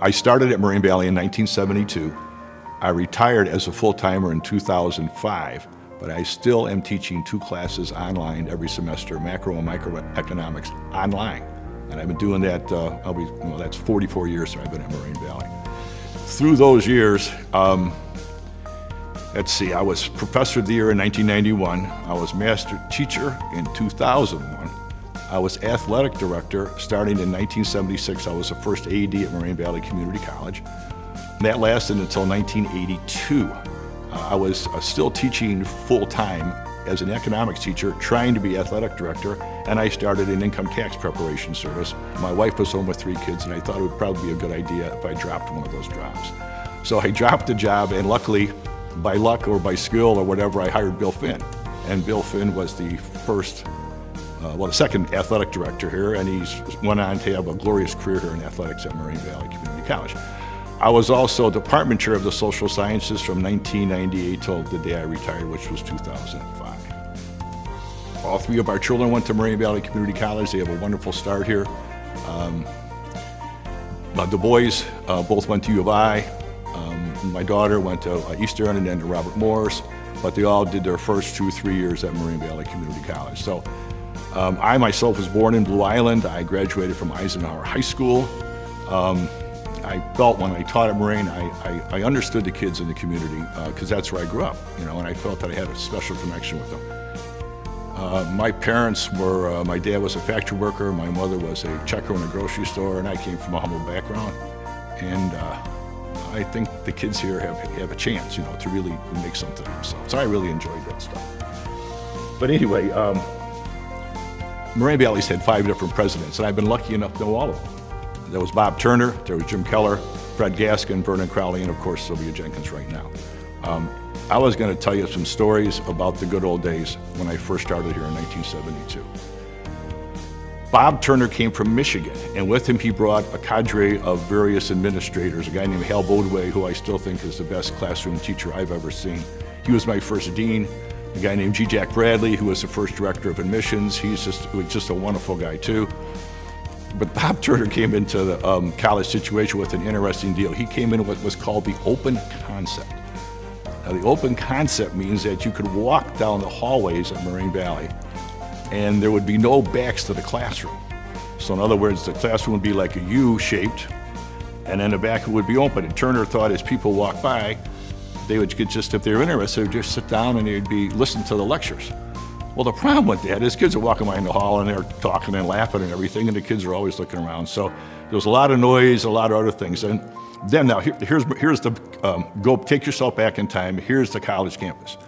I started at Moraine Valley in 1972. I retired as a full-timer in 2005, but I still am teaching 2 classes online every semester, macro and microeconomics online. And I've been doing that, that's 44 years I've been at Moraine Valley. Through those years, let's see, I was Professor of the Year in 1991. I was Master Teacher in 2001. I was Athletic Director starting in 1976. I was the first AD at Moraine Valley Community College. And that lasted until 1982. I was still teaching full-time as an economics teacher, trying to be Athletic Director, and I started an income tax preparation service. My wife was home with 3 kids, and I thought it would probably be a good idea if I dropped one of those jobs. So I dropped the job, and luckily, by luck or by skill or whatever, I hired Bill Finn. And Bill Finn was the the second athletic director here, and he's went on to have a glorious career here in athletics at Moraine Valley Community College. I was also department chair of the social sciences from 1998 till the day I retired, which was 2005. All 3 of our children went to Moraine Valley Community College. They have a wonderful start here. The boys both went to U of I. My daughter went to Eastern and then to Robert Morris, but they all did their first 2-3 years at Moraine Valley Community College. So I myself was born in Blue Island. I graduated from Eisenhower High School. I felt when I taught at Moraine, I understood the kids in the community because that's where I grew up, and I felt that I had a special connection with them. My parents were, my dad was a factory worker, my mother was a checker in a grocery store, and I came from a humble background. And I think the kids here have a chance, to really make something of themselves. So I really enjoyed that stuff. But anyway, Moraine Valley's had 5 different presidents, and I've been lucky enough to know all of them. There was Bob Turner, there was Jim Keller, Fred Gaskin, Vernon Crowley, and of course Sylvia Jenkins right now. I was going to tell you some stories about the good old days when I first started here in 1972. Bob Turner came from Michigan, and with him he brought a cadre of various administrators, a guy named Hal Bodway, who I still think is the best classroom teacher I've ever seen. He was my first dean. A guy named G. Jack Bradley, who was the first director of admissions. He's just a wonderful guy too. But Bob Turner came into the college situation with an interesting deal. He came in with what was called the open concept. Now, the open concept means that you could walk down the hallways at Moraine Valley and there would be no backs to the classroom. So in other words, the classroom would be like a U-shaped, and then the back would be open. And Turner thought as people walked by, they would just, if they were interested, they'd just sit down and they'd be listening to the lectures. Well, the problem with that is kids are walking by in the hall and they're talking and laughing and everything, and the kids are always looking around. So there was a lot of noise, a lot of other things. And then now here's the, go take yourself back in time. Here's the college campus.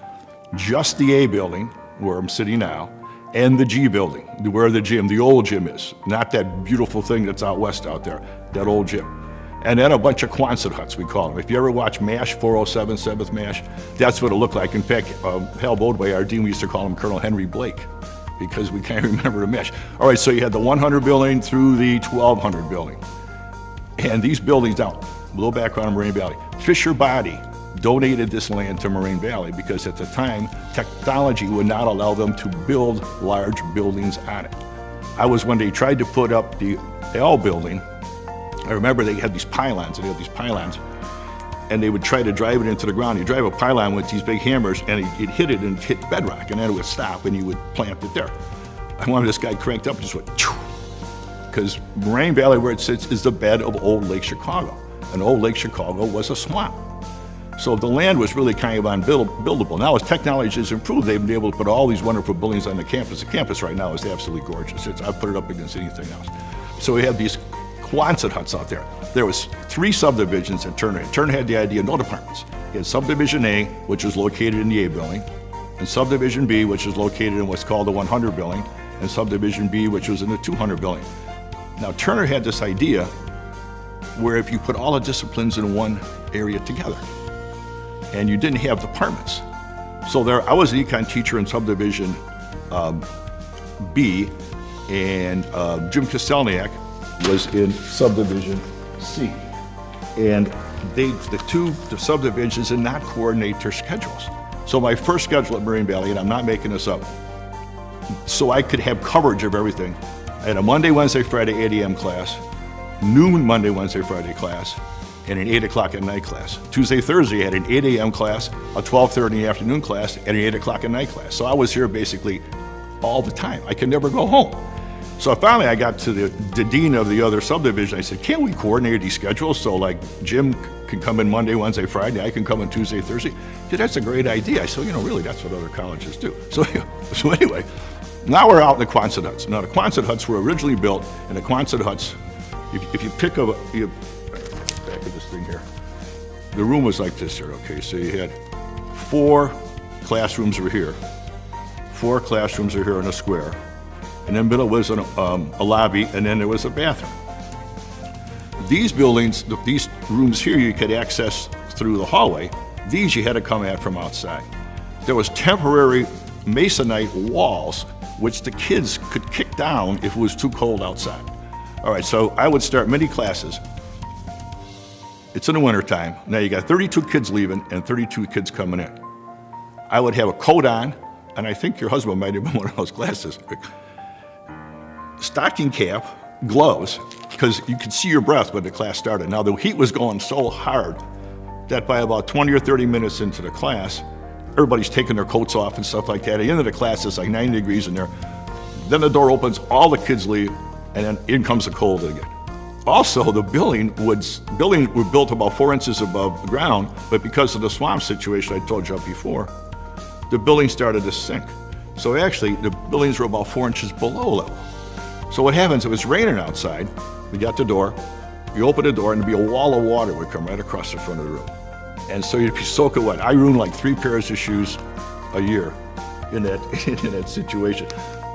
Just the A building, where I'm sitting now, and the G building, where the old gym is. Not that beautiful thing that's out west out there, that old gym. And then a bunch of Quonset huts, we call them. If you ever watch MASH 407, 7th MASH, that's what it looked like. In fact, Hal Bodway, our dean, we used to call him Colonel Henry Blake, because we can't remember the MASH. All right, so you had the 100 building through the 1200 building. And these buildings, now, a little background on Moraine Valley. Fisher Body donated this land to Moraine Valley because at the time, technology would not allow them to build large buildings on it. I was when they tried to put up the L building. I remember they had these pylons, and they would try to drive it into the ground. You drive a pylon with these big hammers, and it hit it and it hit bedrock, and then it would stop, and you would plant it there. I wanted this guy cranked up and just went, because Moraine Valley, where it sits, is the bed of old Lake Chicago, and old Lake Chicago was a swamp. So the land was really kind of unbuildable. Now, as technology has improved, they've been able to put all these wonderful buildings on the campus. The campus right now is absolutely gorgeous. I'd put it up against anything else. So we have these Quonset huts out there. There was 3 subdivisions at Turner. Turner had the idea, no departments. He had subdivision A, which was located in the A building, and subdivision B, which is located in what's called the 100 building, and subdivision B, which was in the 200 building. Now, Turner had this idea where if you put all the disciplines in one area together, and you didn't have departments. So I was an econ teacher in subdivision B, and Jim Kostelniak was in subdivision C. And the subdivisions did not coordinate their schedules. So my first schedule at Moraine Valley, and I'm not making this up, so I could have coverage of everything. I had a Monday, Wednesday, Friday 8 a.m. class, noon Monday, Wednesday, Friday class, and an 8 o'clock at night class. Tuesday, Thursday, I had an 8 a.m. class, a 12:30 in the afternoon class, and an 8 o'clock at night class. So I was here basically all the time. I could never go home. So finally I got to the dean of the other subdivision. I said, can't we coordinate these schedules so like Jim can come in Monday, Wednesday, Friday, I can come in Tuesday, Thursday? Dude, that's a great idea. I said, really, that's what other colleges do. So anyway, now we're out in the Quonset huts. Now the Quonset huts were originally built, and the Quonset huts, if you pick up, back of this thing here, the room was like this here, okay? So you had 4 classrooms were here, 4 classrooms are here in a square, and then middle was a lobby, and then there was a bathroom. These buildings, these rooms here you could access through the hallway. These you had to come at from outside. There was temporary masonite walls which the kids could kick down if it was too cold outside. All right, so I would start many classes. It's in the wintertime. Now you got 32 kids leaving and 32 kids coming in. I would have a coat on, and I think your husband might have been one of those classes. Stocking cap, gloves, because you could see your breath when the class started. Now the heat was going so hard that by about 20 or 30 minutes into the class, everybody's taking their coats off and stuff like that. At the end of the class, it's like 90 degrees in there. Then the door opens, all the kids leave, and then in comes the cold again. Also, the building was built about 4 inches above the ground, but because of the swamp situation I told you about before, the building started to sink. So actually, the buildings were about 4 inches below level. So what happens, it was raining outside, we got the door, you open the door, and there'd be a wall of water would come right across the front of the room. And so you'd be soaking wet. I ruined like 3 pairs of shoes a year in that situation.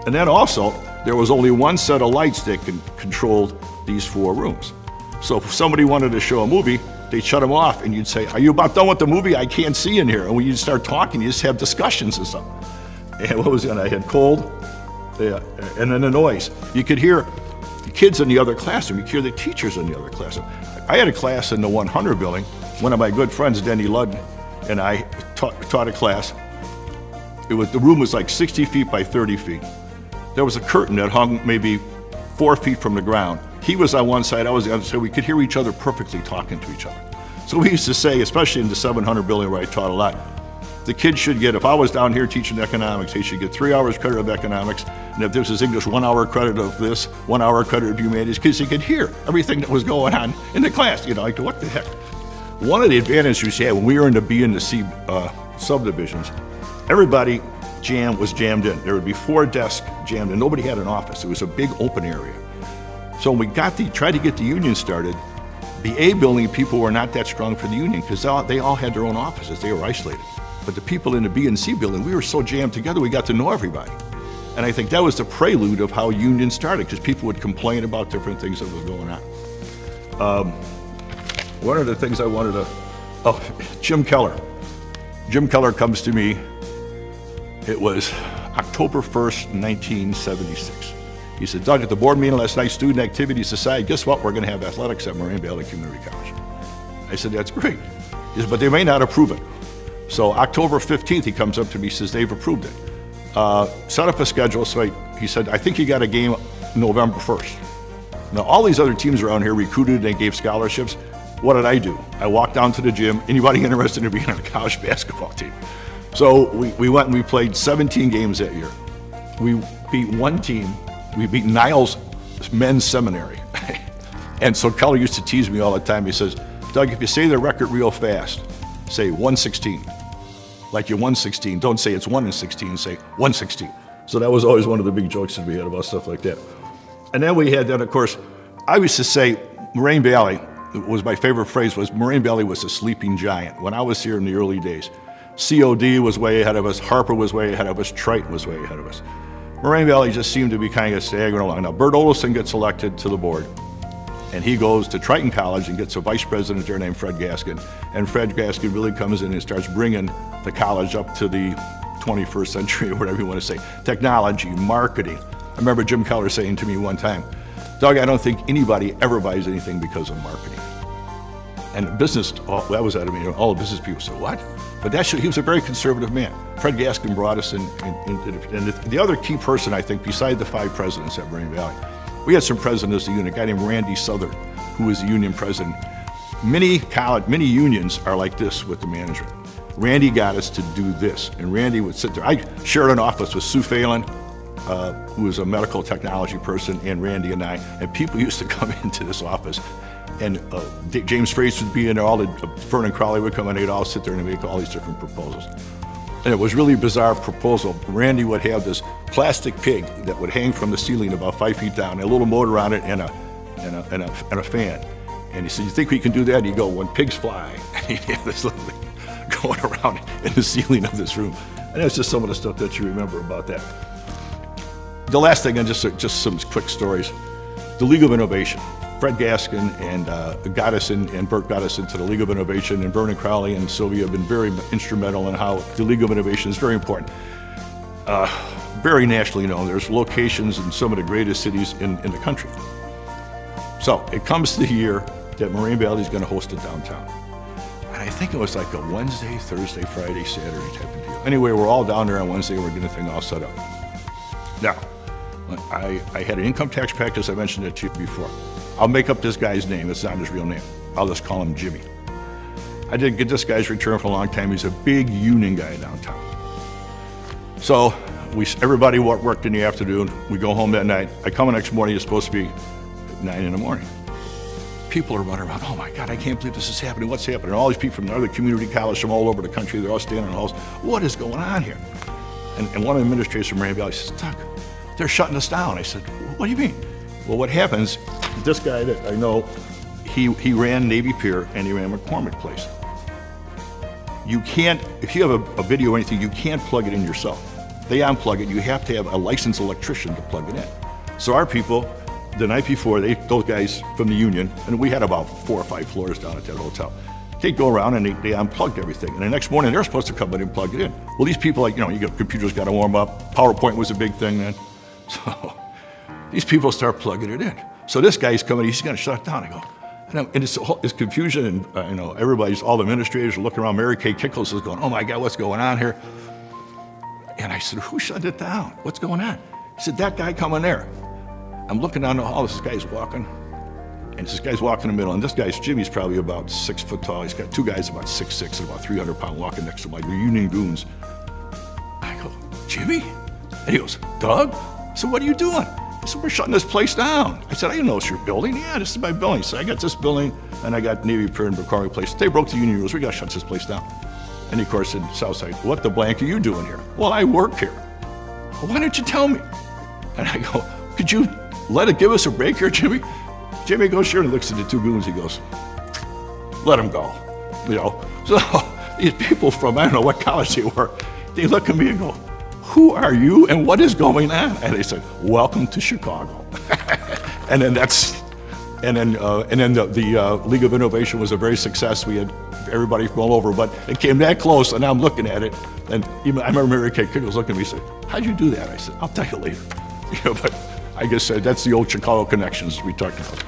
And then also, there was only one set of lights that controlled these 4 rooms. So if somebody wanted to show a movie, they'd shut them off, and you'd say, are you about done with the movie? I can't see in here. And when you'd start talking, you just have discussions and stuff. And what was it? I had cold, and then the noise. You could hear the kids in the other classroom. You could hear the teachers in the other classroom. I had a class in the 100 building. One of my good friends, Denny Ludden, and I taught a class. The room was like 60 feet by 30 feet. There was a curtain that hung maybe 4 feet from the ground. He was on one side, I was on the other side. We could hear each other perfectly talking to each other. So we used to say, especially in the 700 building where I taught a lot, the kids should get, if I was down here teaching economics, they should get 3 hours credit of economics, and if this is English, 1 hour credit of this, 1 hour credit of humanities, because you could hear everything that was going on in the class. Like, what the heck? One of the advantages we had when we were in the B and the C subdivisions, everybody was jammed in. There would be 4 desks jammed in. Nobody had an office. It was a big open area. So when we tried to get the union started, the A building people were not that strong for the union because they all had their own offices. They were isolated. But the people in the B and C building, we were so jammed together, we got to know everybody. And I think that was the prelude of how unions started, because people would complain about different things that were going on. One of the things I wanted to, Jim Keller. Jim Keller comes to me, it was October 1st, 1976. He said, Doug, at the board meeting last night, student activities aside, guess what? We're going to have athletics at Moraine Valley Community College. I said, that's great. He said, but they may not approve it. So October 15th, he comes up to me, says, they've approved it. Set up a schedule. So he said, I think you got a game November 1st. Now, all these other teams around here recruited, they gave scholarships. What did I do? I walked down to the gym. Anybody interested in being on a college basketball team? So we went and we played 17 games that year. We beat one team. We beat Niles Men's Seminary. And so Keller used to tease me all the time. He says, Doug, if you say the record real fast, say 116. Like you're 116. Don't say it's 1 in 16, say 116. So that was always one of the big jokes that we had about stuff like that. And then we had that, of course, I used to say Moraine Valley, was my favorite phrase, was Moraine Valley was a sleeping giant. When I was here in the early days, COD was way ahead of us, Harper was way ahead of us, Triton was way ahead of us. Moraine Valley just seemed to be kind of staggering along. Now, Bert Olson gets elected to the board, and he goes to Triton College and gets a vice president there named Fred Gaskin. And Fred Gaskin really comes in and starts bringing the college up to the 21st century, or whatever you want to say. Technology, marketing. I remember Jim Keller saying to me one time, Doug, I don't think anybody ever buys anything because of marketing. And business, that was out of me. All the business people said, what? But he was a very conservative man. Fred Gaskin brought us in. And the other key person, I think, beside the 5 presidents at Moraine Valley, we had some presidents of the unit, a guy named Randy Southern. who was the union president. Many unions are like this with the management. Randy got us to do this, and Randy would sit there. I shared an office with Sue Phelan, who was a medical technology person, and Randy and I, and people used to come into this office, and James Fraser would be in there, all the Vernon Crowley would come in, they'd all sit there and make all these different proposals. And it was really a bizarre proposal. Randy would have this plastic pig that would hang from the ceiling about 5 feet down, a little motor on it and a fan. And he said, "You think we can do that?" And he'd go, "When pigs fly." And he'd have this little thing going around in the ceiling of this room. And that's just some of the stuff that you remember about that. The last thing, and just some quick stories. The League of Innovation. Fred Gaskin and Bert got us into the League of Innovation, and Vernon Crowley and Sylvia have been very instrumental in how the League of Innovation is very important. Very nationally known. There's locations in some of the greatest cities in the country. So it comes the year that Moraine Valley is going to host it downtown. And I think it was like a Wednesday, Thursday, Friday, Saturday type of deal. Anyway, we're all down there on Wednesday, we're getting the thing all set up. Now, I had an income tax practice, I mentioned it to you before. I'll make up this guy's name, it's not his real name. I'll just call him Jimmy. I didn't get this guy's return for a long time. He's a big union guy downtown. So everybody worked in the afternoon, we go home that night. I come the next morning, it's supposed to be 9 in the morning. People are running around, "Oh my God, I can't believe this is happening, what's happening?" And all these people from other community colleges from all over the country, they're all standing in the halls. "What is going on here?" And one of the administrators from Moraine Valley says, "Doug, they're shutting us down." I said, "What do you mean?" "Well, what happens, this guy that I know, he ran Navy Pier and he ran McCormick Place. You can't, if you have a video or anything, you can't plug it in yourself. They unplug it, you have to have a licensed electrician to plug it in. So our people, the night before, those guys from the union, and we had about 4 or 5 floors down at that hotel, they'd go around and they unplugged everything. And the next morning, they're supposed to come in and plug it in. Well, these people, computers got to warm up. PowerPoint was a big thing then. So these people start plugging it in. So this guy's coming, he's going to shut it down. I go, and it's confusion, and everybody's, all the administrators are looking around. Mary Kay Kickles is going, "Oh my God, what's going on here?" And I said, "Who shut it down? What's going on?" He said, "That guy coming there." I'm looking down the hall, this guy's walking, and this guy's walking in the middle, and this guy's, Jimmy's probably about 6 foot tall. He's got 2 guys about 6'6" and about 300 pounds walking next to him, like union goons. I go, "Jimmy?" And he goes, "Doug?" I said, "What are you doing?" I said, "We're shutting this place down." I said, "I didn't know it's your building." "Yeah, this is my building." So I got this building, and I got Navy Pier and McCormick Place. They broke the union rules. We got to shut this place down. And of course, in Southside, "What the blank are you doing here?" "Well, I work here." "Well, why didn't you tell me?" And I go, "Could you give us a break here, Jimmy?" Jimmy goes, "Sure," and looks at the 2 goons. He goes, "Let him go." So these people from, I don't know what college they were, they look at me and go, "Who are you and what is going on?" And they said, "Welcome to Chicago." and then the League of Innovation was a very success. We had everybody from all over, but it came that close, and now I'm looking at it, and even I remember Mary Kay Kickles looking at me and said, "How'd you do that?" I said, "I'll tell you later." But I guess that's the old Chicago connections we talked about.